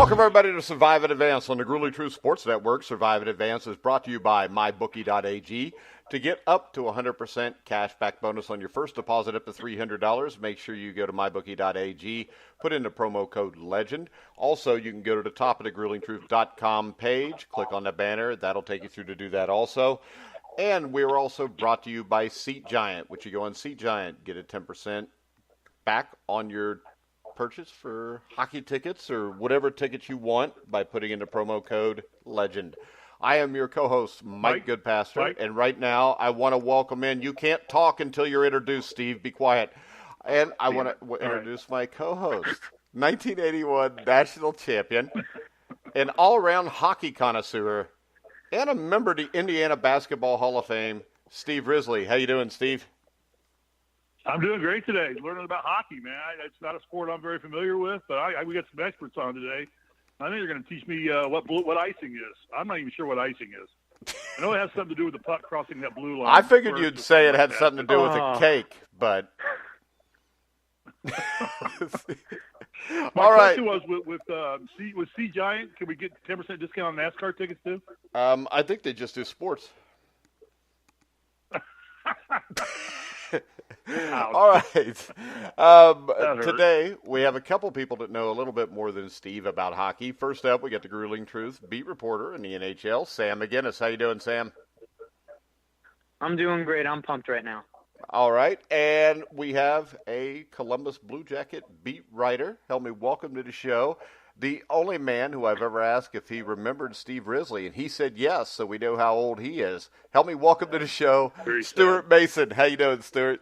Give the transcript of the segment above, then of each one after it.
Welcome, everybody, to Survive in Advance on the Grueling Truth Sports Network. Survive in Advance is brought to you by MyBookie.ag. To get up to 100% cash back bonus on your first deposit up to $300, make sure you go to MyBookie.ag, put in the promo code LEGEND. Also, you can go to the top of the GruelingTruth.com page, click on the banner. That'll take you through to do that also. And we're also brought to you by Seat Giant, which you go on Seat Giant, get a 10% back on your purchase for hockey tickets or whatever tickets you want by putting in the promo code LEGEND. I am your co-host, Mike Goodpaster, and right now I want to welcome in. You can't talk until you're introduced, Steve. Be quiet. And I want to introduce my co-host, 1981 national champion, an all-around hockey connoisseur, and a member of the Indiana Basketball Hall of Fame, Steve Risley. How you doing, Steve? I'm doing great today. Learning about hockey, man. It's not a sport I'm very familiar with, but we got some experts on today. I think they're going to teach me what icing is. I'm not even sure what icing is. I know it has something to do with the puck crossing that blue line. I figured you'd say it had something to do with a cake, but my question was with Sea Giant, can we get 10% discount on NASCAR tickets too? I think they just do sports. All right. Today, we have a couple people that know a little bit more than Steve about hockey. First up, we got the Grueling Truth beat reporter in the NHL, Sam McGinnis. How you doing, Sam? I'm doing great. I'm pumped right now. All right. And we have a Columbus Blue Jacket beat writer. Help me welcome to the show. The only man who I've ever asked if he remembered Steve Risley, and he said yes, so we know how old he is. Help me welcome to the show, Stuart Mason. How you doing, Stuart?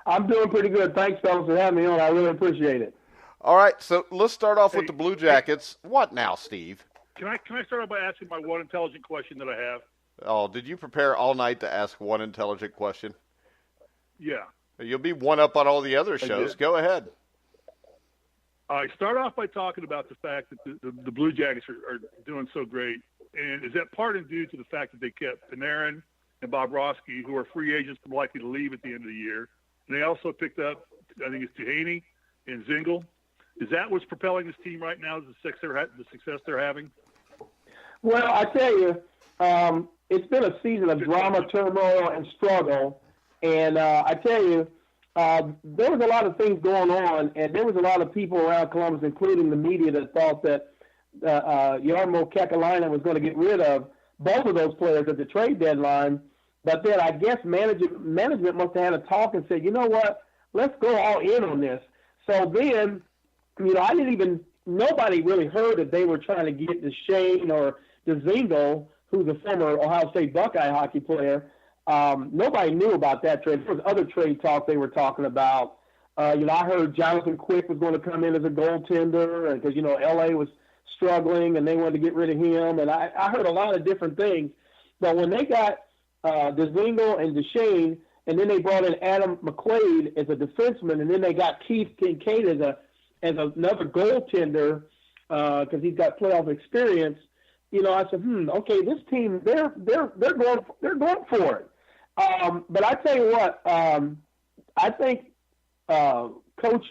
I'm doing pretty good. Thanks, fellas, for having me on. I really appreciate it. All right, so let's start off with the Blue Jackets. What now, Steve? Can I start off by asking my one intelligent question that I have? Oh, did you prepare all night to ask one intelligent question? Yeah. You'll be one up on all the other shows. Go ahead. I start off by talking about the fact that the Blue Jackets are doing so great. And is that part and due to the fact that they kept Panarin and Bobrovsky, who are free agents likely to leave at the end of the year? And they also picked up, I think it's Duhaney and Zingle. Is that what's propelling this team right now, the success they're having? Well, I tell you, it's been a season of drama, turmoil, and struggle. And I tell you, there was a lot of things going on, and there was a lot of people around Columbus, including the media, that thought that Jarmo Kekalainen was going to get rid of both of those players at the trade deadline. But then I guess management must have had a talk and said, you know what, let's go all in on this. So then, nobody really heard that they were trying to get Duchene or Zingle, who's a former Ohio State Buckeye hockey player. Nobody knew about that trade. There was other trade talk they were talking about. I heard Jonathan Quick was going to come in as a goaltender because, L.A. was struggling and they wanted to get rid of him. And I heard a lot of different things. But when they got Zingle and Duchene, and then they brought in Adam McQuaid as a defenseman, and then they got Keith Kincaid as another goaltender because he's got playoff experience. I said, okay, this team they're going for it. But I tell you what, I think Coach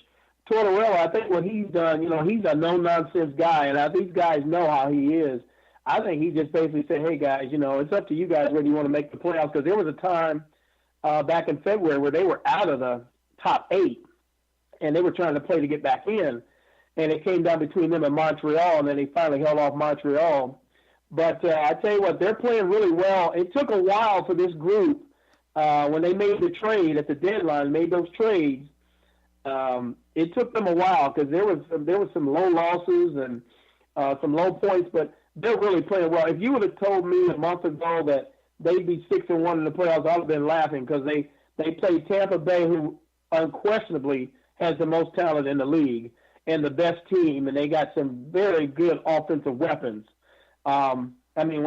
Tortorella, I think what he's done, he's a no-nonsense guy, and these guys know how he is. I think he just basically said, hey, guys, it's up to you guys whether you want to make the playoffs, because there was a time back in February where they were out of the top 8, and they were trying to play to get back in, and it came down between them and Montreal, and then they finally held off Montreal. But I tell you what, they're playing really well. It took a while for this group when they made the trade at the deadline, made those trades. It took them a while because there was some low losses and some low points, but they're really playing well. If you would have told me a month ago that they'd be 6-1 in the playoffs, I would have been laughing because they played Tampa Bay, who unquestionably has the most talent in the league and the best team, and they got some very good offensive weapons. When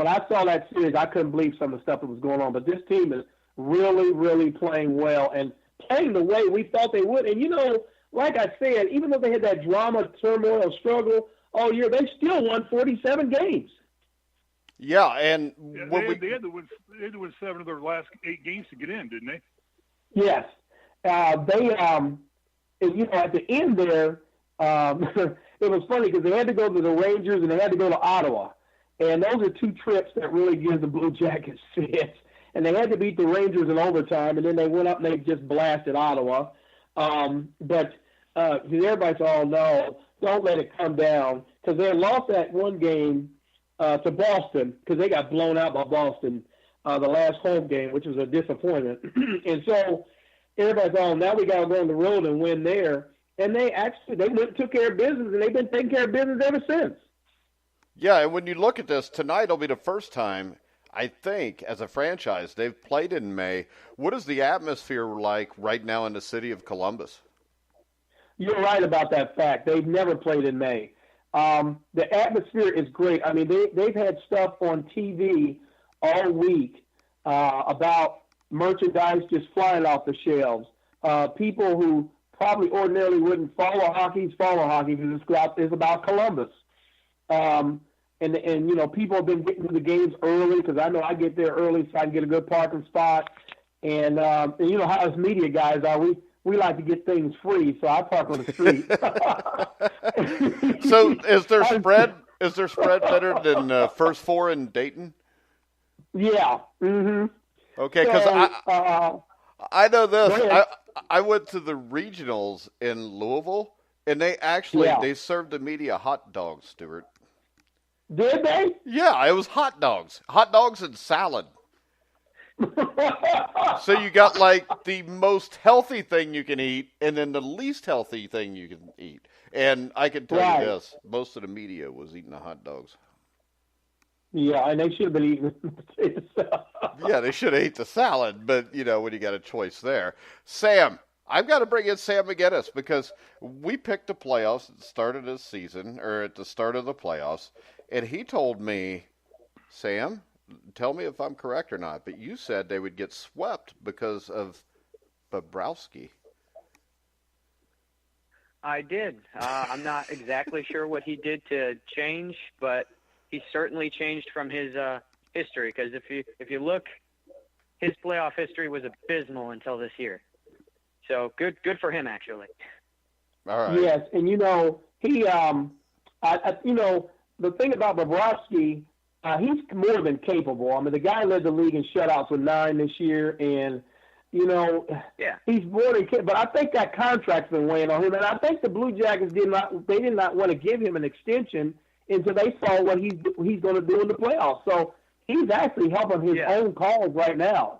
I saw that series, I couldn't believe some of the stuff that was going on. But this team is really, really playing well and playing the way we thought they would. And, like I said, even though they had that drama, turmoil, struggle all year, they still won 47 games. Yeah, and they had to win 7 of their last 8 games to get in, didn't they? Yes. They at the end there, it was funny because they had to go to the Rangers and they had to go to Ottawa. And those are two trips that really give the Blue Jackets fits. And they had to beat the Rangers in overtime, and then they went up and they just blasted Ottawa. But everybody said, oh, no, don't let it come down. Because they had lost that one game to Boston because they got blown out by Boston the last home game, which was a disappointment. And so everybody thought, oh, now we got to go on the road and win there. And they went and took care of business, and they've been taking care of business ever since. Yeah, and when you look at this, tonight will be the first time, I think, as a franchise, they've played in May. What is the atmosphere like right now in the city of Columbus? You're right about that fact. They've never played in May. The atmosphere is great. I mean, they've had stuff on TV all week about merchandise just flying off the shelves. People who probably ordinarily wouldn't follow hockey because it's about Columbus. And you know, people have been getting to the games early because I know I get there early so I can get a good parking spot. And you know how us media guys are, we like to get things free, so I park on the street. So is there spread better than first four in Dayton? Yeah. Mm-hmm. Okay, because I know this. I went to the regionals in Louisville, and they actually they served the media hot dogs, Stuart. Did they? Yeah, it was hot dogs and salad. So you got like the most healthy thing you can eat, and then the least healthy thing you can eat. And I can tell you this: most of the media was eating the hot dogs. Yeah, and they should have been eating the salad. Yeah, they should have ate the salad, but you know when you got a choice there, Sam. I've got to bring in Sam McGinnis because we picked the playoffs at the start of this season, or at the start of the playoffs, and he told me, Sam, tell me if I'm correct or not, but you said they would get swept because of Bobrovsky. I did. I'm not exactly sure what he did to change, but he certainly changed from his history. Because if you look, his playoff history was abysmal until this year. So good for him, actually. All right. Yes, and you know he, you know the thing about Bobrovsky, he's more than capable. I mean, the guy led the league in shutouts with 9 this year, and you know, he's more than capable. But I think that contract's been weighing on him, and I think the Blue Jackets did not want to give him an extension until they saw what he's going to do in the playoffs. So he's actually helping his own cause right now.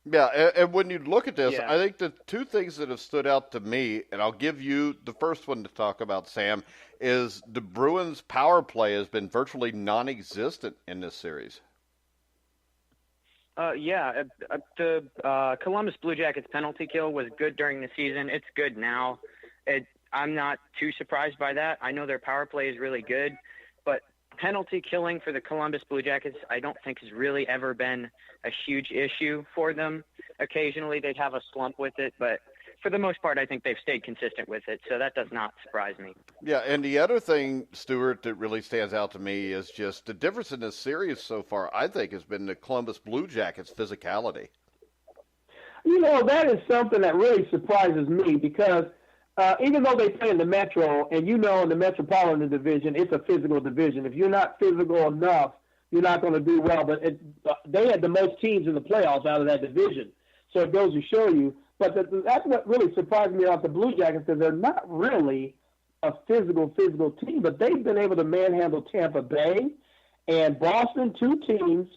Yeah, and when you look at this, I think the two things that have stood out to me, and I'll give you the first one to talk about, Sam, is the Bruins' power play has been virtually non-existent in this series. The Columbus Blue Jackets penalty kill was good during the season. It's good now. I'm not too surprised by that. I know their power play is really good, but penalty killing for the Columbus Blue Jackets I don't think has really ever been a huge issue for them. Occasionally they'd have a slump with it, but for the most part I think they've stayed consistent with it, so that does not surprise me. Yeah, and the other thing, Stuart, that really stands out to me is just the difference in this series so far, I think, has been the Columbus Blue Jackets' physicality. You know, that is something that really surprises me because even though they play in the Metro, and you know in the Metropolitan Division, it's a physical division. If you're not physical enough, you're not going to do well. But they had the most teams in the playoffs out of that division. So it goes to show you. But that's what really surprised me about the Blue Jackets, because they're not really a physical team. But they've been able to manhandle Tampa Bay and Boston, two teams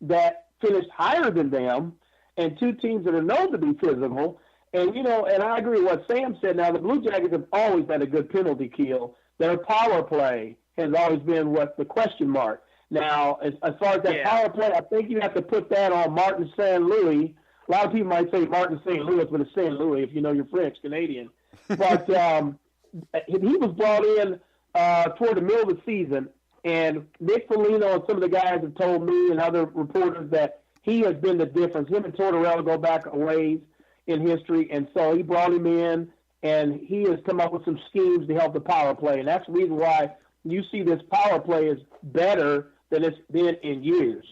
that finished higher than them, and two teams that are known to be physical. And, you know, and I agree with what Sam said. Now, the Blue Jackets have always been a good penalty kill. Their power play has always been what the question mark. Now, as far as that power play, I think you have to put that on Martin St. Louis. A lot of people might say Martin St. Louis, but it's St. Louis if you know you're French, Canadian. But he was brought in toward the middle of the season, and Nick Foligno and some of the guys have told me and other reporters that he has been the difference. Him and Tortorella go back a ways in history, and so he brought him in, and he has come up with some schemes to help the power play, and that's the reason why you see this power play is better than it's been in years.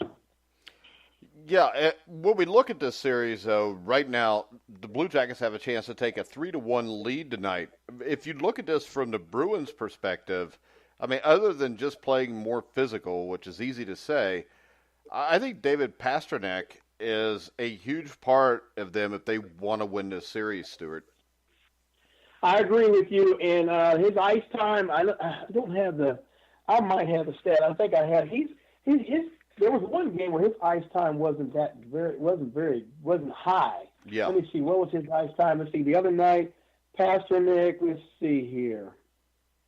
Yeah, when we look at this series, though, right now, the Blue Jackets have a chance to take a 3-1 lead tonight. If you look at this from the Bruins' perspective, I mean, other than just playing more physical, which is easy to say, I think David Pastrnak is a huge part of them if they want to win this series, Stuart. I agree with you. And his ice time, I don't have I might have the stat. I think I have. There was one game where his ice time wasn't high. Yeah. Let me see. What was his ice time? Let's see. The other night, Pastrnak. Let's see here.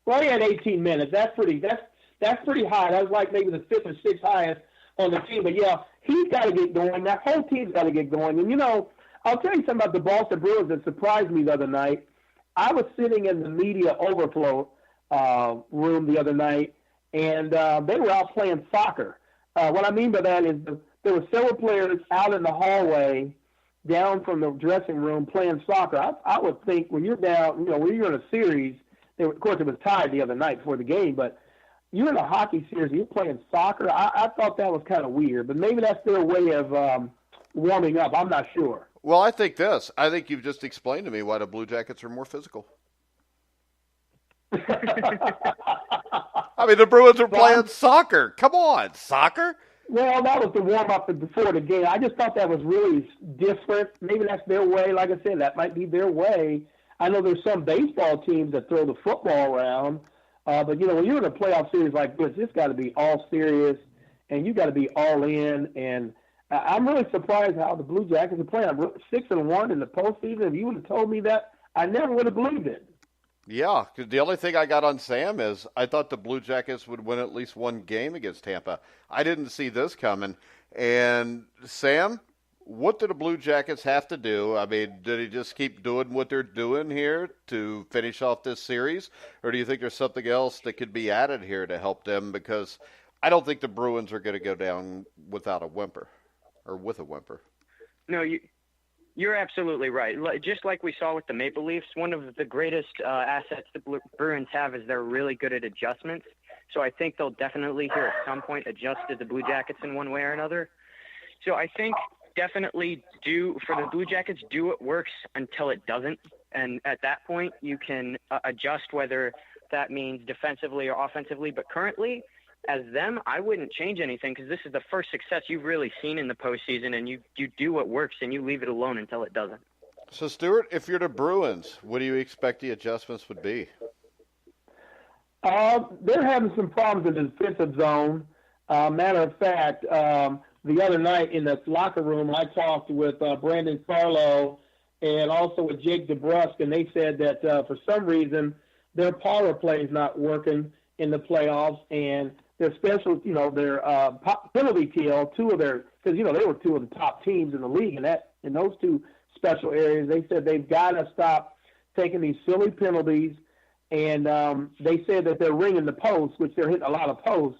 Well, he had 18 minutes. That's pretty high. That was like maybe the fifth or sixth highest on the team. But yeah, he's got to get going. That whole team's got to get going. And I'll tell you something about the Boston Bruins that surprised me the other night. I was sitting in the media overflow room the other night, and they were out playing soccer. What I mean by that is there were several players out in the hallway down from the dressing room playing soccer. I would think when you're down, when you're in a series, of course it was tied the other night before the game, but you're in a hockey series, you're playing soccer. I thought that was kind of weird, but maybe that's their way of warming up. I'm not sure. Well, I think you've just explained to me why the Blue Jackets are more physical. I mean, the Bruins are playing soccer. Come on, soccer? Well, that was the warm-up before the game. I just thought that was really different. Maybe that's their way. Like I said, that might be their way. I know there's some baseball teams that throw the football around. But, when you're in a playoff series like this, it's got to be all serious, and you got to be all in. And I'm really surprised how the Blue Jackets are playing. 6-1 in the postseason. If you would have told me that, I never would have believed it. Yeah, because the only thing I got on Sam is I thought the Blue Jackets would win at least one game against Tampa. I didn't see this coming. And, Sam, what do the Blue Jackets have to do? I mean, did they just keep doing what they're doing here to finish off this series? Or do you think there's something else that could be added here to help them? Because I don't think the Bruins are going to go down without a whimper or with a whimper. No, you're absolutely right. Just like we saw with the Maple Leafs, one of the greatest assets the Bruins have is they're really good at adjustments. So I think they'll definitely here at some point adjust to the Blue Jackets in one way or another. So I think definitely for the Blue Jackets, do what works until it doesn't. And at that point, you can adjust whether that means defensively or offensively. But currently, as them, I wouldn't change anything because this is the first success you've really seen in the postseason, and you do what works and you leave it alone until it doesn't. So, Stuart, if you're the Bruins, what do you expect the adjustments would be? They're having some problems in the defensive zone. Matter of fact, the other night in the locker room, I talked with Brandon Carlo and also with Jake DeBrusk, and they said that for some reason their power play is not working in the playoffs, and their special, their penalty kill, because they were two of the top teams in the league, and in those two special areas, they said they've got to stop taking these silly penalties, and they said that they're ringing the posts, which they're hitting a lot of posts,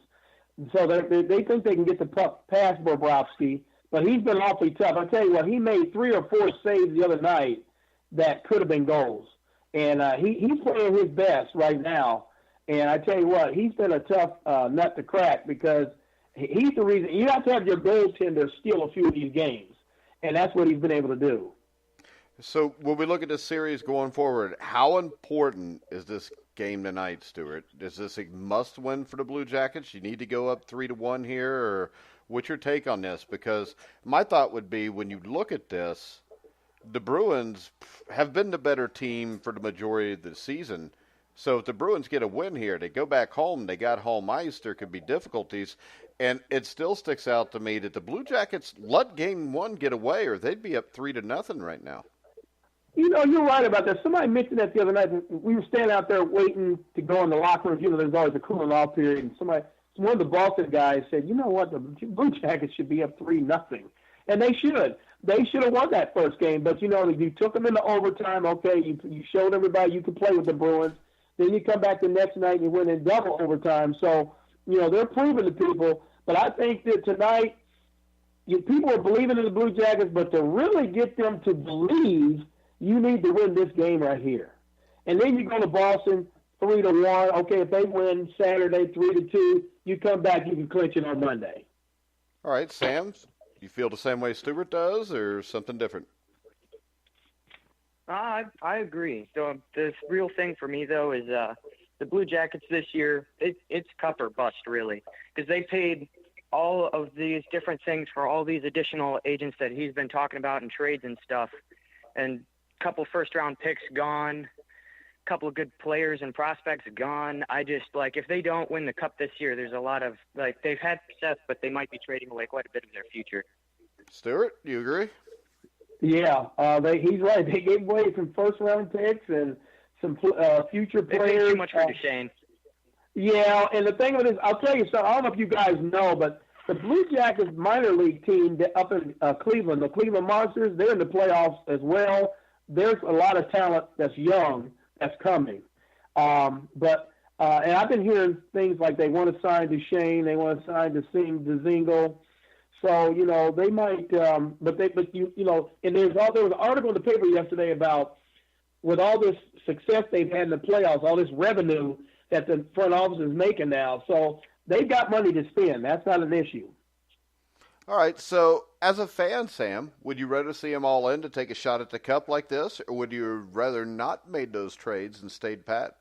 so they think they can get the puck past Bobrovsky, but he's been awfully tough. I tell you what, he made 3 or 4 saves the other night that could have been goals, and he's playing his best right now. And I tell you what, he's been a tough nut to crack because he's the reason. You have to have your goaltender steal a few of these games, and that's what he's been able to do. So when we look at this series going forward, how important is this game tonight, Stuart? Is this a must-win for the Blue Jackets? You need to go up 3-1 here, or what's your take on this? Because my thought would be when you look at this, the Bruins have been the better team for the majority of the season. So if the Bruins get a win here, they go back home, they got home ice, there could be difficulties. And it still sticks out to me that the Blue Jackets let game one get away or they'd be up 3-0 right now. You're right about that. Somebody mentioned that the other night. We were standing out there waiting to go in the locker room. There's always a cooling off period. And one of the Boston guys said, you know what, the Blue Jackets should be up 3-0. And they should. They should have won that first game. But, you took them into overtime. Okay, you showed everybody you could play with the Bruins. Then you come back the next night and you win in double overtime. So, they're proving to people. But I think that tonight, people are believing in the Blue Jackets, but to really get them to believe, you need to win this game right here. And then you go to Boston 3-1. Okay, if they win Saturday 3-2, you come back, you can clinch it on Monday. All right, Sam, You feel the same way Stuart does, or something different? I agree. So the real thing for me, though, is the Blue Jackets this year, it's cup or bust, really, because they paid all of these different things for all these additional agents that he's been talking about in trades and stuff, and a couple first-round picks gone, a couple of good players and prospects gone. I just, like, if they don't win the cup this year, there's a lot of, like, they've had success, but they might be trading away quite a bit of their future. Stuart, do you agree? Yeah, he's right. They gave away some first-round picks and some future They players. paid too much for Duchesne. Yeah, and the thing with this, I'll tell you something. I don't know if you guys know, but the Blue Jackets minor league team up in Cleveland, the Cleveland Monsters, they're in the playoffs as well. There's a lot of talent that's young that's coming. And I've been hearing things like they want to sign Duchesne, they want to sign Dzingel. So, they might, and there was an article in the paper yesterday about with all this success they've had in the playoffs, all this revenue that the front office is making now. So they've got money to spend. That's not an issue. All right, so as a fan, Sam, would you rather see them all in to take a shot at the cup like this, or would you rather not made those trades and stayed pat?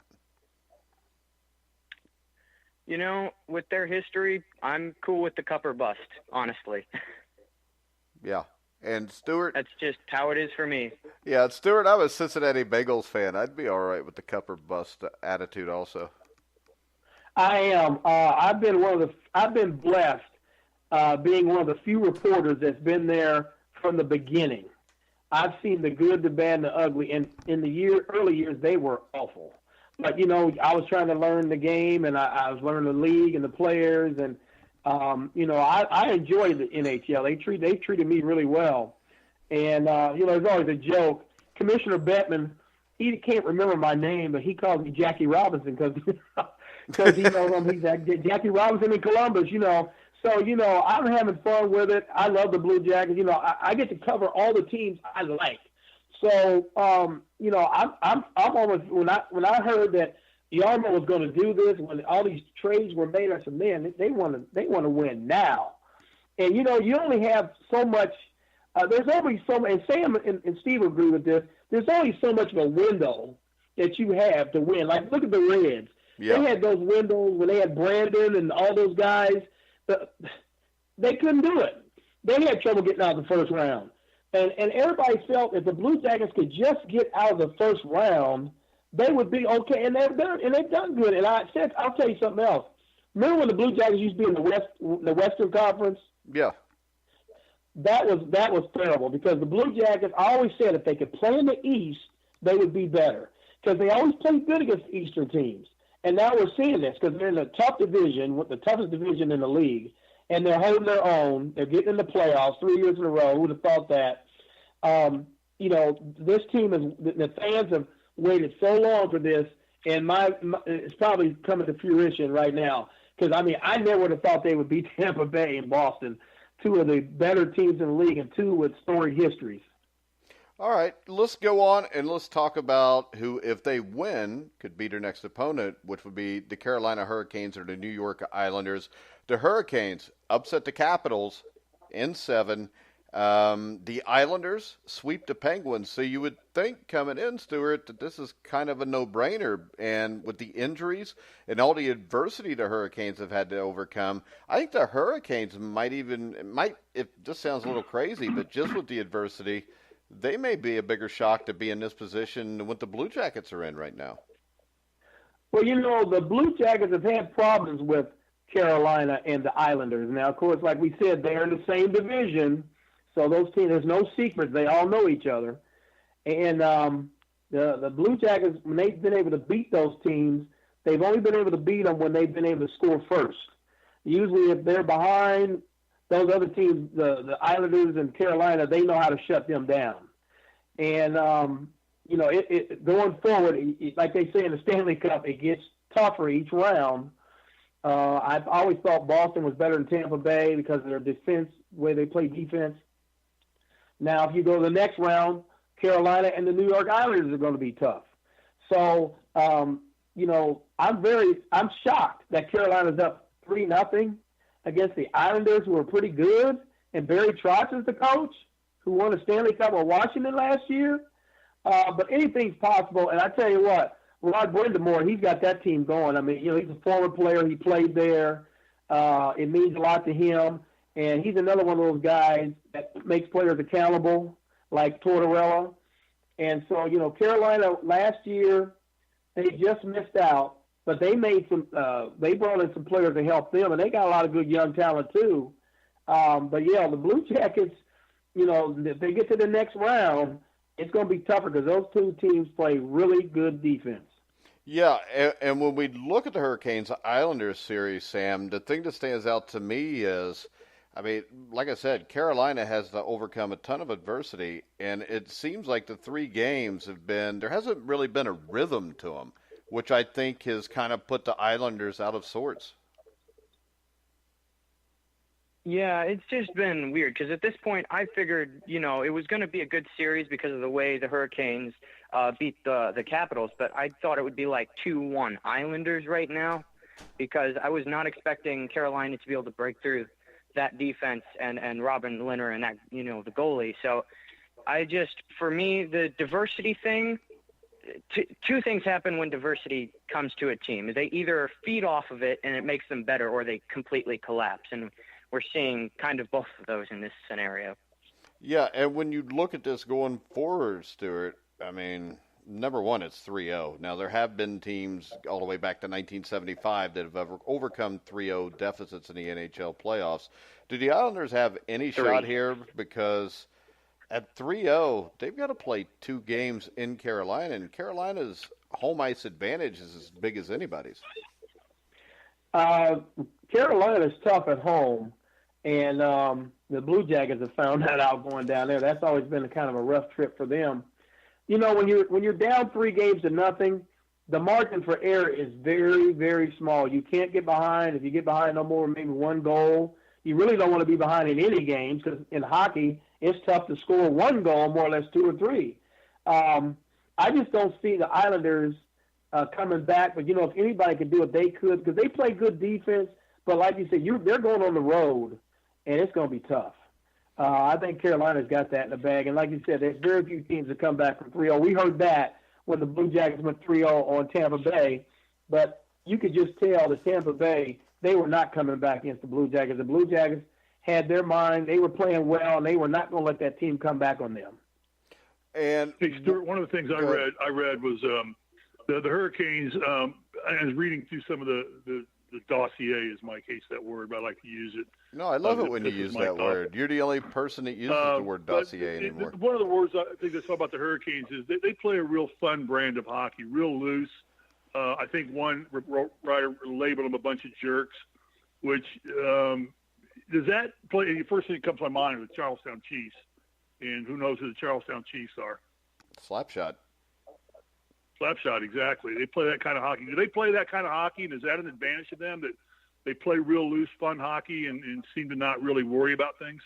With their history, I'm cool with the cup or bust, honestly. Yeah. And Stuart? That's just how it is for me. Yeah, Stuart, I'm a Cincinnati Bengals fan. I'd be all right with the cup or bust attitude also. I am. I've been blessed being one of the few reporters that's been there from the beginning. I've seen the good, the bad, and the ugly. And in the early years, they were awful. But, I was trying to learn the game, and I was learning the league and the players. And, I enjoyed the NHL. They treated me really well. And, there's always a joke. Commissioner Bettman, he can't remember my name, but he calls me Jackie Robinson because he knows he's Jackie Robinson in Columbus, So, I'm having fun with it. I love the Blue Jackets. I get to cover all the teams I like. So, I'm almost when I heard that Yarmo was going to do this, when all these trades were made, I said, man, they want to win now. And you only have so much. There's only so much. And Sam and Steve agree with this. There's only so much of a window that you have to win. Like look at the Reds. Yeah. They had those windows when they had Brandon and all those guys. They couldn't do it. They had trouble getting out of the first round. And everybody felt if the Blue Jackets could just get out of the first round, they would be okay. And they've done good. And I'll tell you something else. Remember when the Blue Jackets used to be in the Western Conference? Yeah. That was terrible because the Blue Jackets, I always said if they could play in the East, they would be better because they always played good against the Eastern teams. And now we're seeing this because they're in a tough division, the toughest division in the league. And they're holding their own. They're getting in the playoffs 3 years in a row. Who would have thought that? This team the fans have waited so long for this, and it's probably coming to fruition right now. Because, I never would have thought they would beat Tampa Bay and Boston, two of the better teams in the league and two with storied histories. All right, let's go on and let's talk about who, if they win, could beat their next opponent, which would be the Carolina Hurricanes or the New York Islanders. The Hurricanes upset the Capitals in 7. The Islanders sweep the Penguins. So you would think coming in, Stuart, that this is kind of a no-brainer. And with the injuries and all the adversity the Hurricanes have had to overcome, I think the Hurricanes it just sounds a little crazy, but just with the adversity, they may be a bigger shock to be in this position than what the Blue Jackets are in right now. Well, the Blue Jackets have had problems with Carolina and the Islanders. Now, of course, like we said, they're in the same division, so those teams, there's no secrets. They all know each other. And the Blue Jackets, when they've been able to beat those teams, they've only been able to beat them when they've been able to score first. Usually if they're behind, those other teams, the Islanders and Carolina, they know how to shut them down. And, going forward, like they say in the Stanley Cup, it gets tougher each round. I've always thought Boston was better than Tampa Bay because of their defense, where they play defense. Now, if you go to the next round, Carolina and the New York Islanders are going to be tough. So, I'm shocked that Carolina's up 3-0 against the Islanders, who are pretty good. and Barry Trotz is the coach who won a Stanley Cup with Washington last year. But anything's possible. And I tell you what, Rod Brindamore, he's got that team going. I mean, he's a former player. He played there. It means a lot to him. And he's another one of those guys that makes players accountable, like Tortorella. And so, Carolina last year, they just missed out, but they made they brought in some players to help them, and they got a lot of good young talent too. But yeah, the Blue Jackets, if they get to the next round, it's going to be tougher because those two teams play really good defense. Yeah, and when we look at the Hurricanes-Islanders series, Sam, the thing that stands out to me is, like I said, Carolina has to overcome a ton of adversity, and it seems like the 3 games there hasn't really been a rhythm to them, which I think has kind of put the Islanders out of sorts. Yeah, it's just been weird because at this point I figured, it was going to be a good series because of the way the Hurricanes beat the Capitals, but I thought it would be like 2-1 Islanders right now because I was not expecting Carolina to be able to break through that defense and Robin Lehner and that, the goalie. So for me, the diversity thing, two things happen when diversity comes to a team. They either feed off of it and it makes them better, or they completely collapse. And we're seeing kind of both of those in this scenario. Yeah, and when you look at this going forward, Stuart, number one, it's 3-0. Now, there have been teams all the way back to 1975 that have overcome 3-0 deficits in the NHL playoffs. Do the Islanders have any shot here? Because at 3-0, they've got to play 2 games in Carolina, and Carolina's home ice advantage is as big as anybody's. Carolina's tough at home, and the Blue Jackets have found that out going down there. That's always been kind of a rough trip for them. When you're down 3-0, the margin for error is very, very small. You can't get behind. If you get behind no more than maybe 1 goal, you really don't want to be behind in any games because in hockey, it's tough to score 1 goal, more or less 2 or 3. I just don't see the Islanders coming back. But, if anybody could do it, they could because they play good defense. But like you said, they're going on the road, and it's going to be tough. I think Carolina's got that in the bag. And like you said, there's very few teams that come back from 3-0. We heard that when the Blue Jackets went 3-0 on Tampa Bay. But you could just tell that Tampa Bay, they were not coming back against the Blue Jackets. The Blue Jackets had their mind. They were playing well, and they were not going to let that team come back on them. And hey, Stuart, one of the things I read was the Hurricanes. I was reading through some of the dossier, is Mike hates that word, but I like to use it. No, I love it when you use that word. You're the only person that uses the word dossier anymore. One of the words I think that's about the Hurricanes is they play a real fun brand of hockey, real loose. I think one writer labeled them a bunch of jerks, which does that play? The first thing that comes to my mind is the Charlestown Chiefs, and who knows who the Charlestown Chiefs are? Slapshot. Slapshot, exactly. They play that kind of hockey. Do they play that kind of hockey, and is that an advantage to them that they play real loose, fun hockey and seem to not really worry about things?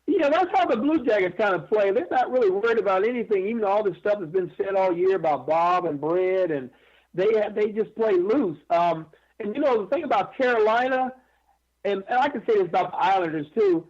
Yeah, that's how the Blue Jackets kind of play. They're not really worried about anything, even all this stuff that's been said all year about Bob and Brett, and they just play loose. And, the thing about Carolina, and I can say this about the Islanders too,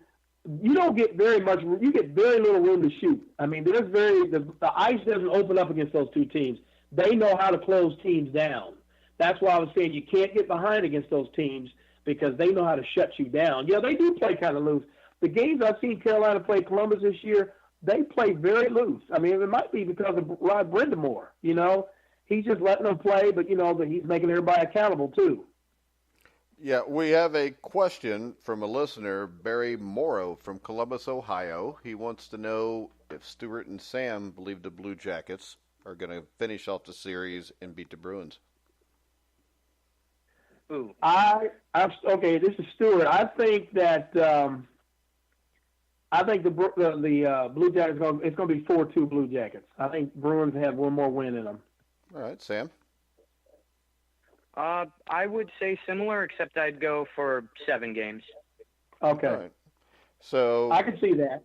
you don't get very much. You get very little room to shoot. The ice doesn't open up against those 2 teams. They know how to close teams down. That's why I was saying you can't get behind against those teams because they know how to shut you down. Yeah, they do play kind of loose. The games I've seen Carolina play Columbus this year, they play very loose. It might be because of Rod Brindamore. He's just letting them play, but that he's making everybody accountable too. Yeah, we have a question from a listener, Barry Morrow from Columbus, Ohio. He wants to know if Stuart and Sam believe the Blue Jackets are going to finish off the series and beat the Bruins. Ooh. Okay, this is Stuart. I think that the Blue Jackets it's going to be 4-2 Blue Jackets. I think Bruins have one more win in them. All right, Sam. I would say similar, except I'd go for 7 games. Okay. All right. So I can see that.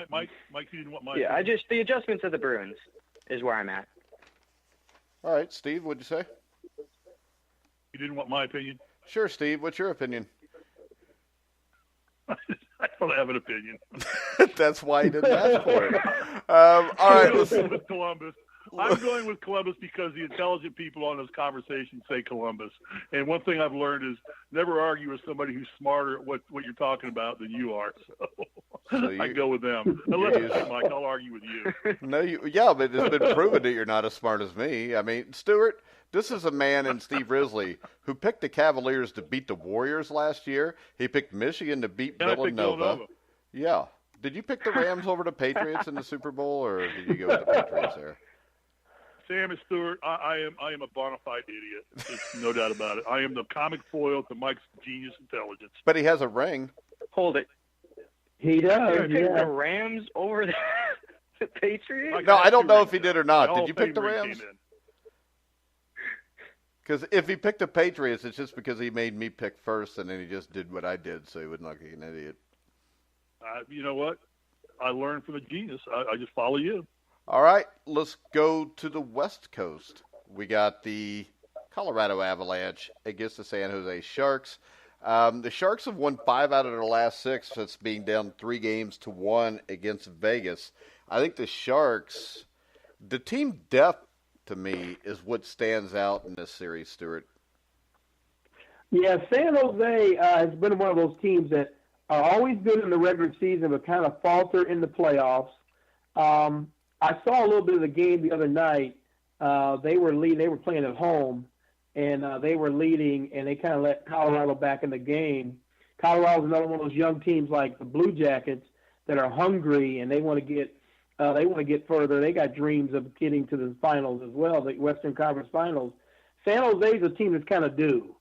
Mike, you didn't want my Yeah, the adjustments of the Bruins is where I'm at. All right, Steve, what'd you say? You didn't want my opinion? Sure, Steve. What's your opinion? I don't have an opinion. That's why he didn't ask for it. All right. With Columbus. I'm going with Columbus because the intelligent people on this conversation say Columbus. And one thing I've learned is never argue with somebody who's smarter at what you're talking about than you are. So I go with them. Unless it's Mike, I'll argue with you. No, yeah, but it's been proven that you're not as smart as me. I mean, Stuart, this is a man in Steve Risley who picked the Cavaliers to beat the Warriors last year. He picked Michigan to beat Villanova. Yeah. Did you pick the Rams over the Patriots in the Super Bowl, or did you go with the Patriots there? Sam and Stuart, I am a bona fide idiot. There's no doubt about it. I am the comic foil to Mike's genius intelligence. But he has a ring. Hold it. He does. You picked the Rams over the Patriots? No, I don't know if he did or not. Did you pick the Rams? Because if he picked the Patriots, it's just because he made me pick first, and then he just did what I did, so he wouldn't look like an idiot. You know what? I learned from a genius. I just follow you. All right, let's go to the West Coast. We got the Colorado Avalanche against the San Jose Sharks. The Sharks have won 5 out of their last 6 since being down 3-1 against Vegas. I think the Sharks, the team depth to me is what stands out in this series, Stuart. Yeah, San Jose has been one of those teams that are always good in the regular season but kind of falter in the playoffs. I saw a little bit of the game the other night. They were leading. They were playing at home, and they were leading, and they kind of let Colorado back in the game. Colorado's another one of those young teams like the Blue Jackets that are hungry, and they want to get further. They got dreams of getting to the finals as well, the Western Conference Finals. San Jose's a team that's kind of due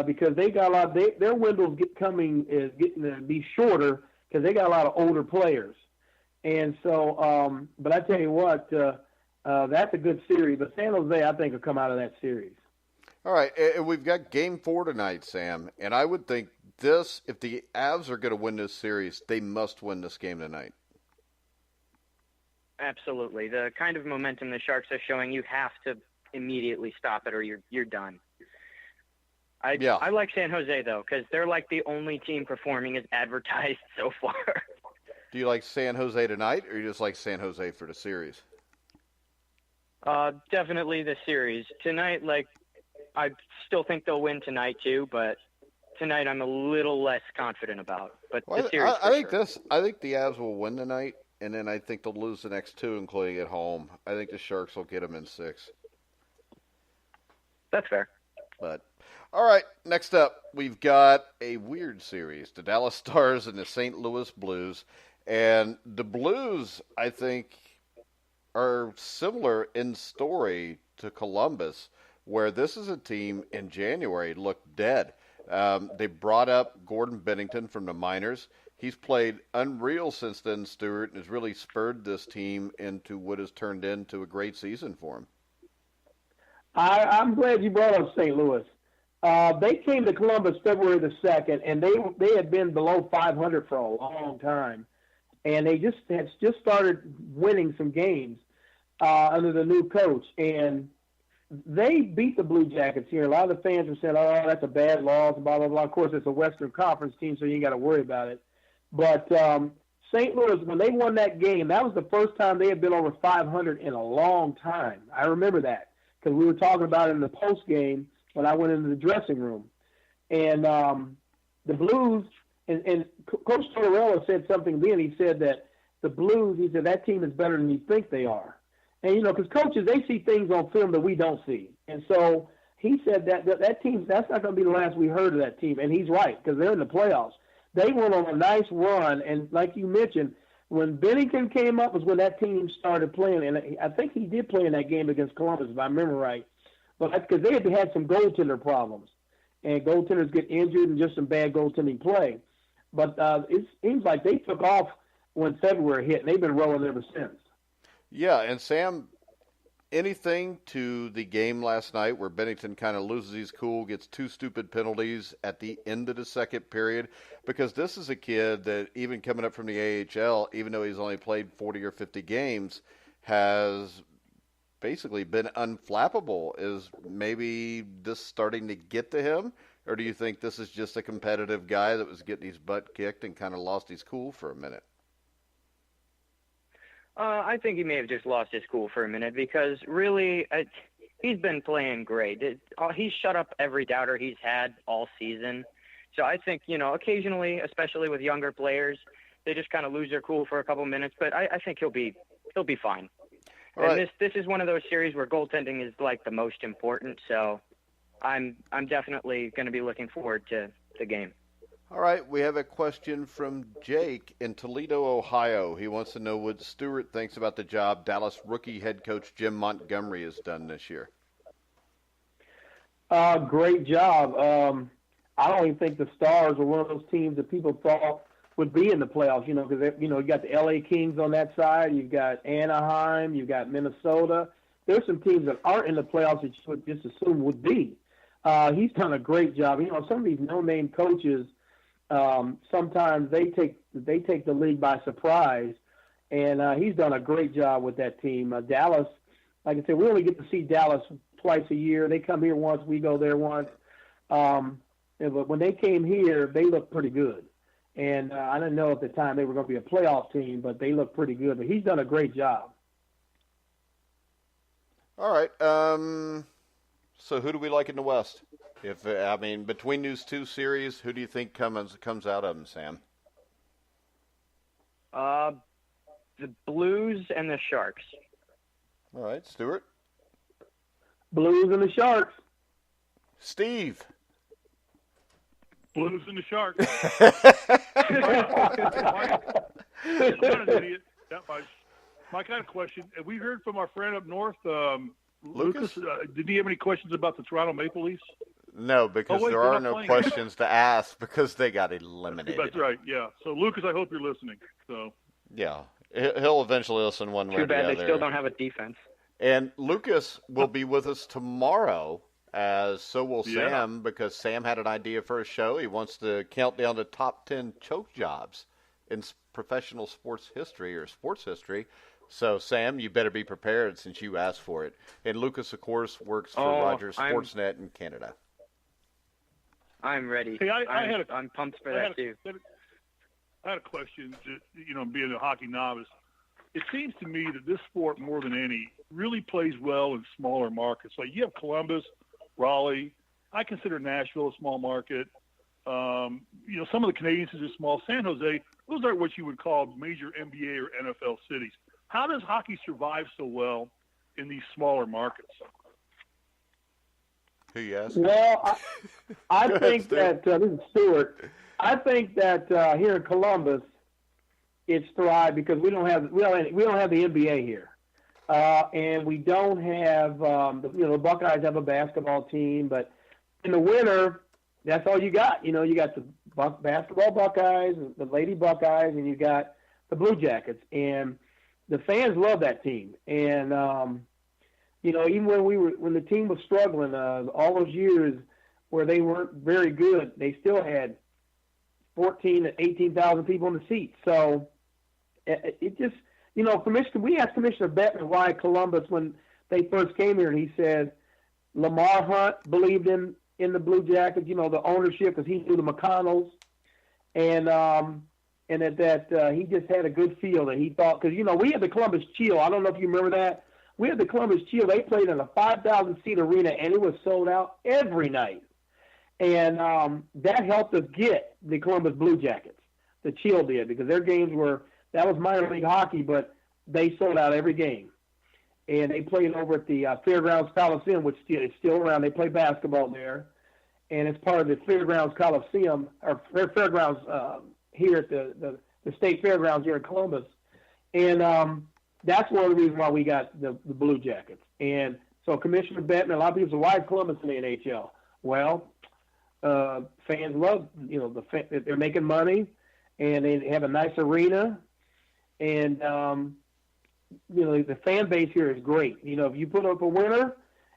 because they got a lot. Their windows getting to be shorter because they got a lot of older players. And so, but I tell you what, that's a good series. But San Jose, I think, will come out of that series. All right, we've got Game 4 tonight, Sam. And I would think if the Avs are going to win this series, they must win this game tonight. Absolutely. The kind of momentum the Sharks are showing, you have to immediately stop it or you're done. I like San Jose, though, because they're like the only team performing as advertised so far. Do you like San Jose tonight, or you just like San Jose for the series? Definitely the series. Tonight, I still think they'll win tonight too, but tonight I'm a little less confident about. But the series, I think the Avs will win tonight, and then I think they'll lose the next 2, including at home. I think the Sharks will get them in 6. That's fair. But all right, next up, we've got a weird series: the Dallas Stars and the St. Louis Blues. And the Blues, I think, are similar in story to Columbus, where this is a team in January looked dead. They brought up Gordon Bennington from the minors. He's played unreal since then, Stuart, and has really spurred this team into what has turned into a great season for him. I'm glad you brought up St. Louis. They came to Columbus February the 2nd, and they had been below 500 for a long time. And they just started winning some games under the new coach. And they beat the Blue Jackets here. A lot of the fans were saying, oh, that's a bad loss, blah, blah, blah. Of course, it's a Western Conference team, so you ain't got to worry about it. But St. Louis, when they won that game, that was the first time they had been over 500 in a long time. I remember that because we were talking about it in the post game when I went into the dressing room. And the Blues – and Coach Tortorella said something then. He said that the Blues, he said, that team is better than you think they are. And, because coaches, they see things on film that we don't see. And so he said that team, that's not going to be the last we heard of that team. And he's right, because they're in the playoffs. They went on a nice run. And like you mentioned, when Bennington came up was when that team started playing. And I think he did play in that game against Columbus, if I remember right. But because they had some goaltender problems. And goaltenders get injured and just some bad goaltending play. But it seems like they took off when February hit, and they've been rolling ever since. Yeah, and Sam, anything to the game last night where Bennington kind of loses his cool, gets 2 stupid penalties at the end of the second period? Because this is a kid that, even coming up from the AHL, even though he's only played 40 or 50 games, has basically been unflappable. Is maybe this starting to get to him? Or do you think this is just a competitive guy that was getting his butt kicked and kind of lost his cool for a minute? I think he may have just lost his cool for a minute because really he's been playing great. He's shut up every doubter he's had all season. So I think, occasionally, especially with younger players, they just kind of lose their cool for a couple minutes. But I think he'll be fine. All and right. this is one of those series where goaltending is like the most important. So I'm definitely going to be looking forward to the game. All right, we have a question from Jake in Toledo, Ohio. He wants to know what Stuart thinks about the job Dallas rookie head coach Jim Montgomery has done this year. Great job. I don't even think the Stars were one of those teams that people thought would be in the playoffs, because, you got the LA Kings on that side. You've got Anaheim. You've got Minnesota. There's some teams that aren't in the playoffs that you would just assume would be. He's done a great job. Some of these no-name coaches, sometimes they take the league by surprise, and he's done a great job with that team. Dallas, like I said, we only get to see Dallas twice a year. They come here once, we go there once. But when they came here, they looked pretty good. And I didn't know at the time they were going to be a playoff team, but they looked pretty good. But he's done a great job. All right. So who do we like in the West? Between these two series, who do you think comes out of them, Sam? The Blues and the Sharks. All right, Stuart. Blues and the Sharks. Steve. Blues and the Sharks. I'm not an idiot that much. My kind of question, have we heard from our friend up north, Lucas? Did he have any questions about the Toronto Maple Leafs? No, because there are no questions to ask because they got eliminated. That's right, yeah. So, Lucas, I hope you're listening. So, yeah, he'll eventually listen one way or the other. Too bad they still don't have a defense. And Lucas will be with us tomorrow, as so will Sam, because Sam had an idea for a show. He wants to count down the top 10 choke jobs in professional sports history or sports history. So, Sam, you better be prepared since you asked for it. And Lucas, of course, works for Rogers Sportsnet in Canada. I'm ready. Hey, I'm pumped for that, too. I had a question, being a hockey novice. It seems to me that this sport, more than any, really plays well in smaller markets. Like you have Columbus, Raleigh. I consider Nashville a small market. Some of the Canadian cities are small. San Jose, those are what you would call major NBA or NFL cities. How does hockey survive so well in these smaller markets? Who you asking? Well, I think that this is Stuart. I think that here in Columbus, it's thrived because we don't have the NBA here, and we don't have the Buckeyes have a basketball team, but in the winter, that's all you got. You got the basketball Buckeyes, the Lady Buckeyes, and you got the Blue Jackets, and the fans love that team. And even when the team was struggling, all those years where they weren't very good, they still had 14,000 to 18,000 people in the seats. So it just, we asked Commissioner Bettman why Columbus, when they first came here, and he said Lamar Hunt believed in the Blue Jackets, the ownership, because he knew the McConnells, and that he just had a good feel that he thought, because, we had the Columbus Chill. I don't know if you remember that. We had the Columbus Chill. They played in a 5,000-seat arena, and it was sold out every night. And that helped us get the Columbus Blue Jackets. The Chill did, because their games that was minor league hockey, but they sold out every game. And they played over at the Fairgrounds Coliseum, which is still around. They play basketball there. And it's part of the Fairgrounds Coliseum, or Fairgrounds here at the State Fairgrounds here in Columbus. And that's one of the reasons why we got the Blue Jackets. And so Commissioner Bettman, a lot of people say, why is Columbus in the NHL? Well, fans love, they're making money, and they have a nice arena, and the fan base here is great. If you put up a winner,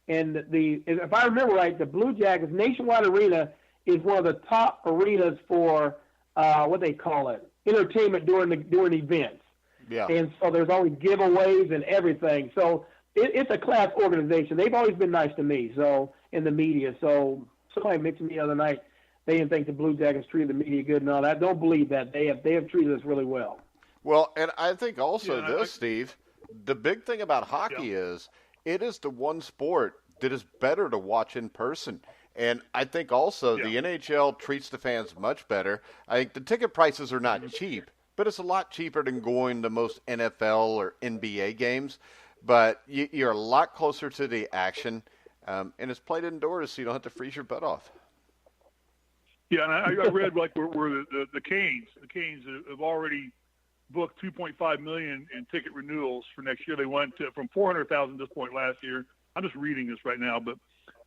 and if I remember right, the Blue Jackets Nationwide Arena is one of the top arenas for what they call it, entertainment during events. Yeah. And so there's always giveaways and everything. So it's a class organization. They've always been nice to me. So in the media. So somebody mentioned the other night they didn't think the Blue Jackets treated the media good and all that. Don't believe that. They have treated us really well. Well, and I think also Steve, the big thing about hockey is it is the one sport that is better to watch in person. And I think also the NHL treats the fans much better. I think the ticket prices are not cheap, but it's a lot cheaper than going to most NFL or NBA games. But you're a lot closer to the action, and it's played indoors, so you don't have to freeze your butt off. Yeah, and I read like where the Canes have already booked $2.5 million in ticket renewals for next year. They went from 400,000 at this point last year. I'm just reading this right now, but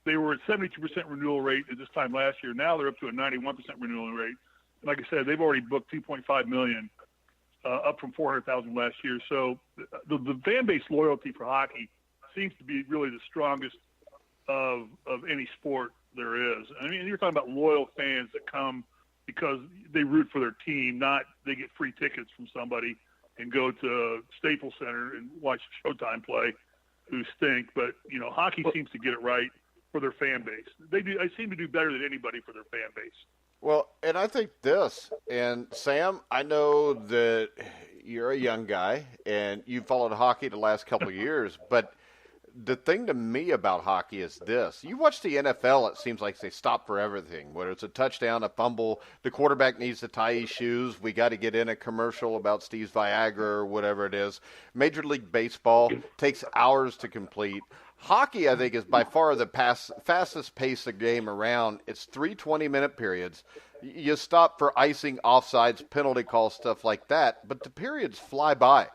they were at 72% renewal rate at this time last year. Now they're up to a 91% renewal rate. Like I said, they've already booked $2.5 million, up from 400,000 last year. So the fan base loyalty for hockey seems to be really the strongest of any sport there is. I mean, you're talking about loyal fans that come because they root for their team, not they get free tickets from somebody and go to Staples Center and watch Showtime play, who stink. But hockey seems to get it right for their fan base. They seem to do better than anybody for their fan base. Well, and I think this, and Sam, I know that you're a young guy and you've followed hockey the last couple of years, but the thing to me about hockey is this. You watch the NFL, it seems like they stop for everything. Whether it's a touchdown, a fumble, the quarterback needs to tie his shoes. We got to get in a commercial about Steve's Viagra or whatever it is. Major League Baseball takes hours to complete. Hockey, I think, is by far the fastest pace of game around. It's 3 20-minute periods. You stop for icing, offsides, penalty calls, stuff like that, but the periods fly by.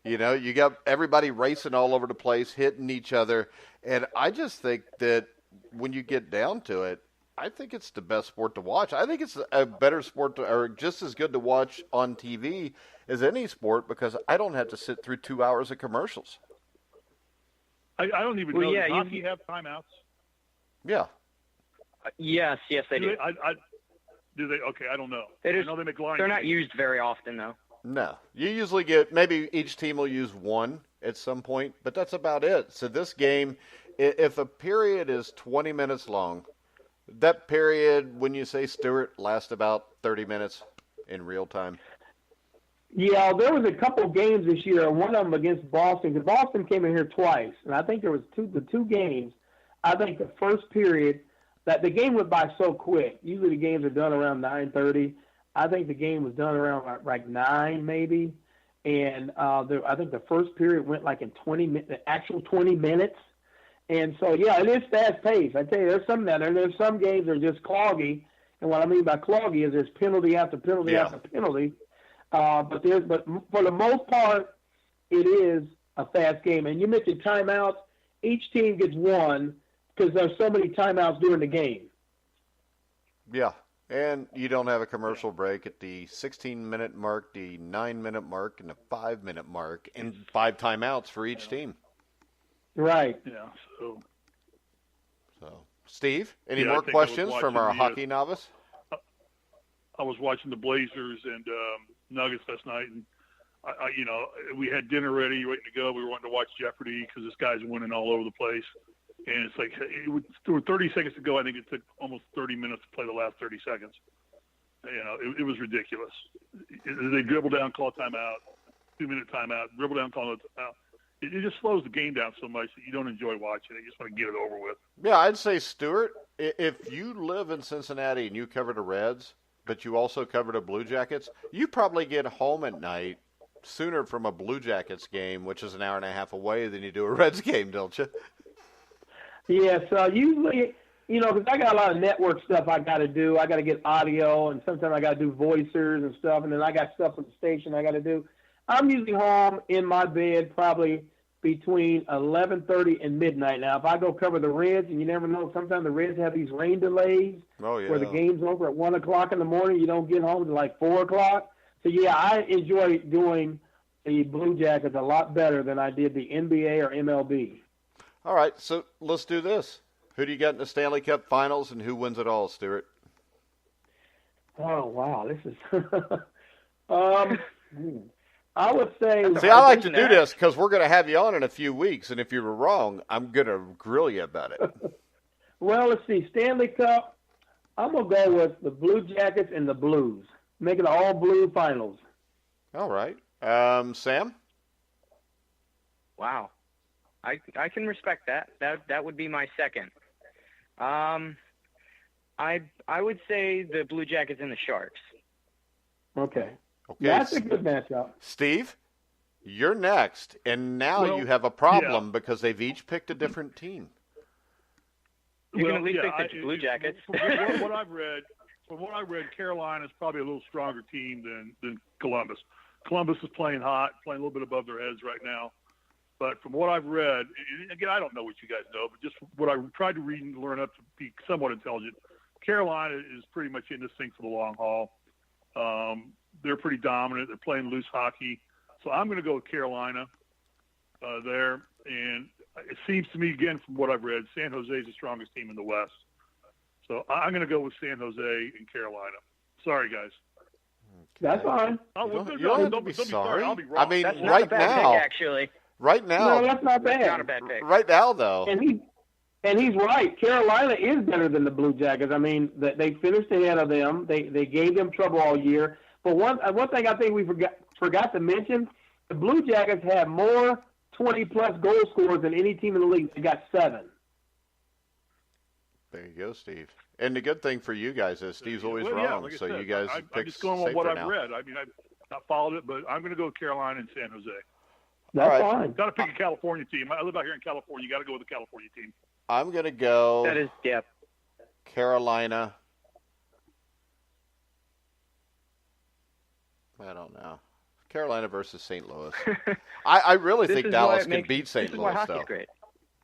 You got everybody racing all over the place, hitting each other. And I just think that when you get down to it, I think it's the best sport to watch. I think it's a better sport or just as good to watch on TV as any sport because I don't have to sit through 2 hours of commercials. I don't even know. Does hockey have timeouts? Yeah. Yes, they do. Do they? Okay, I don't know. I know they make lines. They're not used very often, though. No. You usually get, maybe each team will use one at some point, but that's about it. So this game, if a period is 20 minutes long, that period, when you say Stuart, lasts about 30 minutes in real time. Yeah, there was a couple games this year, one of them against Boston. Because Boston came in here twice, and I think there was the two games. I think the first period, that the game went by so quick. Usually the games are done around 9:30. I think the game was done around like 9 maybe, and I think the first period went like in 20 minutes, the actual 20 minutes. And so, yeah, it is fast paced. I tell you, there's some there's some games that are just cloggy, and what I mean by cloggy is there's penalty after penalty after penalty. But for the most part, it is a fast game. And you mentioned timeouts. Each team gets one because there's so many timeouts during the game. Yeah. And you don't have a commercial break at the 16-minute mark, the 9-minute mark, and the 5-minute mark, and 5 timeouts for each team. Right. Yeah. So Steve, any more questions from our hockey novice? I was watching the Blazers and Nuggets last night, and we had dinner ready, waiting to go. We were wanting to watch Jeopardy because this guy's winning all over the place. And it's like, there were 30 seconds to go. I think it took almost 30 minutes to play the last 30 seconds. It was ridiculous. They dribble down, call a timeout, 2-minute timeout, dribble down, call a timeout. It just slows the game down so much that you don't enjoy watching it. You just want to get it over with. Yeah, I'd say, Stuart, if you live in Cincinnati and you cover the Reds, but you also cover the Blue Jackets, you probably get home at night sooner from a Blue Jackets game, which is an hour and a half away, than you do a Reds game, don't you? Yeah, so usually, because I got a lot of network stuff I got to do. I got to get audio, and sometimes I got to do voicers and stuff, and then I got stuff at the station I got to do. I'm usually home in my bed probably between 11:30 and midnight. Now, if I go cover the Reds, and you never know, sometimes the Reds have these rain delays where the game's over at 1 o'clock in the morning. You don't get home until like 4 o'clock. So, yeah, I enjoy doing the Blue Jackets a lot better than I did the NBA or MLB. All right, so let's do this. Who do you got in the Stanley Cup Finals, and who wins it all, Stuart? Oh, wow. This is I would say... See, I like to do this because we're going to have you on in a few weeks, and if you were wrong, I'm going to grill you about it. Well, let's see. Stanley Cup, I'm going to go with the Blue Jackets and the Blues. Make it all blue finals. All right. Sam? Wow. I can respect that. That would be my second. I would say the Blue Jackets and the Sharks. Okay. That's a good matchup. Steve, you're next, and now you have a problem because they've each picked a different team. You can at least pick the Blue Jackets. From what I've read, Carolina's probably a little stronger team than Columbus. Columbus is playing hot, playing a little bit above their heads right now. But from what I've read, again, I don't know what you guys know, but just what I tried to read and learn up to be somewhat intelligent, Carolina is pretty much in this thing for the long haul. They're pretty dominant. They're playing loose hockey. So I'm going to go with Carolina there. And it seems to me, again, from what I've read, San Jose is the strongest team in the West. So I'm going to go with San Jose and Carolina. Sorry, guys. That's fine. You don't have to be sorry. I'll be wrong. I mean, That's not right a bad now, pick, actually. right now, No, that's not bad. That's not a bad pick. right now, though. And he's right. Carolina is better than the Blue Jackets. I mean, they finished ahead of them. They gave them trouble all year. But one thing I think we forgot to mention, the Blue Jackets have more 20-plus goal scorers than any team in the league. They got 7. There you go, Steve. And the good thing for you guys is Steve's always wrong, like I so said, you guys I'm pick just going on what safer I've now. read. I mean, I've not followed it, but I'm going to go with Carolina and San Jose. That's right. fine. Got to pick a California team. I live out here in California. You got to go with the California team. I'm going to go That is, yeah. Carolina. I don't know. Carolina versus St. Louis. I really think Dallas can beat St. This is why Louis, hockey's though. great.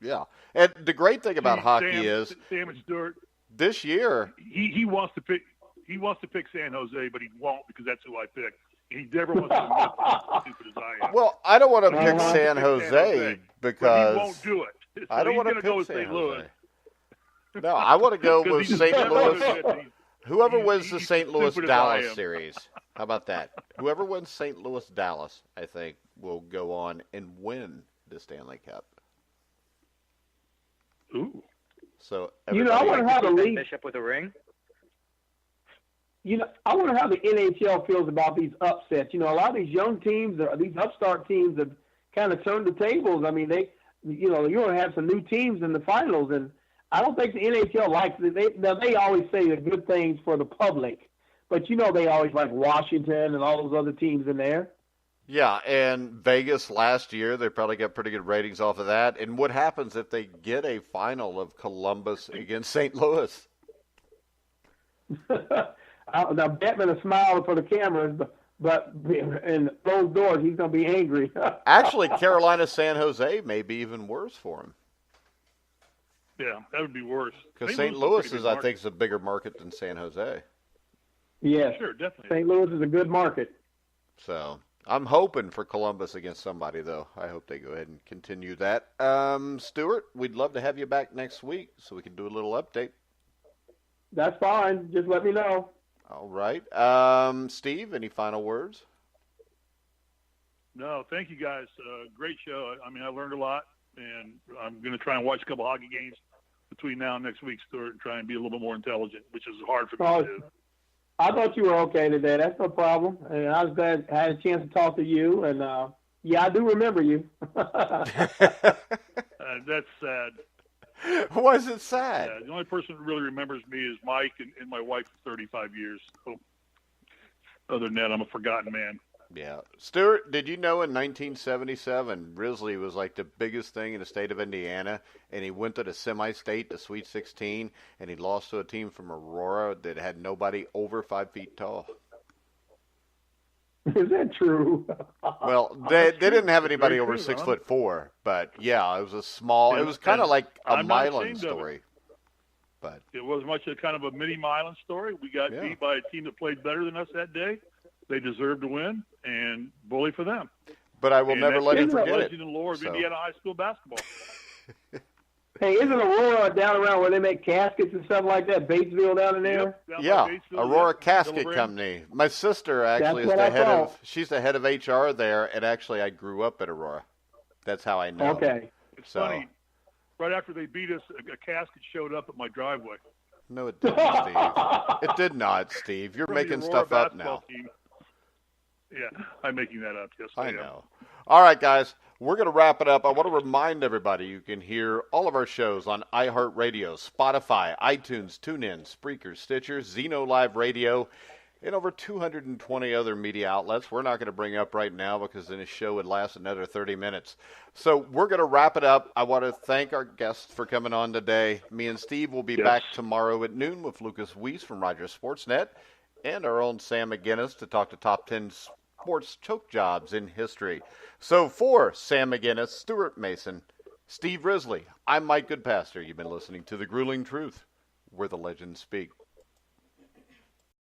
Yeah. And the great thing about hockey Sam, is Sam and Stuart. this year, He wants to pick. He wants to pick San Jose, but he won't because that's who I picked. He never wants to admit that he's stupid as I am. well, I don't want to pick Uh-huh. San Jose because but he won't do it. So I don't he's want to gonna pick go with San St. Louis. Jose. No, I want to go 'Cause with he St. just Louis. never admits Whoever he's- wins the he's St. Louis stupid as I Dallas am. series. How about that? Whoever wins St. Louis Dallas, I think, will go on and win the Stanley Cup. Ooh. So I everybody- wonder how the Keep that league. Bishop with a ring. I wonder how the NHL feels about these upsets. A lot of these young teams, these upstart teams, have kind of turned the tables. I mean, you're going to have some new teams in the finals, and I don't think the NHL likes it. They always say the good things for the public, but they always like Washington and all those other teams in there. Yeah, and Vegas last year, they probably got pretty good ratings off of that. And what happens if they get a final of Columbus against St. Louis? Now, Batman is smiling for the cameras, but in closed doors, he's going to be angry. Actually, Carolina San Jose may be even worse for him. Yeah, that would be worse. Because St. Louis is, I think, is a bigger market than San Jose. Yes. Sure, definitely. St. Louis is a good market. So I'm hoping for Columbus against somebody, though. I hope they go ahead and continue that. Stuart, we'd love to have you back next week so we can do a little update. That's fine. Just let me know. All right. Steve, any final words? No, thank you guys. Great show. I mean, I learned a lot, and I'm going to try and watch a couple hockey games between now and next week, Stuart, and try and be a little bit more intelligent, which is hard for me to do. I thought you were okay today. That's no problem. And I was glad I had a chance to talk to you. And, I do remember you. That's sad. Why is it sad? The only person who really remembers me is Mike and my wife for 35 years. So, other than that, I'm a forgotten man. Yeah. Stuart, did you know in 1977, Risley was like the biggest thing in the state of Indiana, and he went to the semi-state, the Sweet 16, and he lost to a team from Aurora that had nobody over 5 feet tall. Is that true? Well, they didn't have anybody over 6'4", but yeah, it was a small. It was kind of like a Milan story. But it was much a kind of a mini Milan story. We got beat by a team that played better than us that day. They deserved to win, and bully for them. But I will never let you forget it. Legend and lore of Indiana high school basketball. Hey, isn't Aurora down around where they make caskets and stuff like that? Batesville down in there? Yep, Aurora Casket Company. My sister actually is the head of. She's the head of HR there, and actually I grew up at Aurora. That's how I know. Okay. It's funny. Right after they beat us, a casket showed up at my driveway. No, it didn't, Steve. It did not, Steve. You're From making your stuff Aurora up now. basketball team. Yeah, I'm making that up. Yes, I am. know. All right, guys. We're going to wrap it up. I want to remind everybody you can hear all of our shows on iHeartRadio, Spotify, iTunes, TuneIn, Spreaker, Stitcher, Zeno Live Radio, and over 220 other media outlets. We're not going to bring up right now because then a show would last another 30 minutes. So we're going to wrap it up. I want to thank our guests for coming on today. Me and Steve will be back tomorrow at noon with Lucas Weiss from Rogers Sportsnet and our own Sam McGinnis to talk to top 10 sports choke jobs in history. So for Sam McGinnis, Stuart Mason, Steve Risley, I'm Mike Goodpaster. You've been listening to The Grueling Truth, where the legends speak.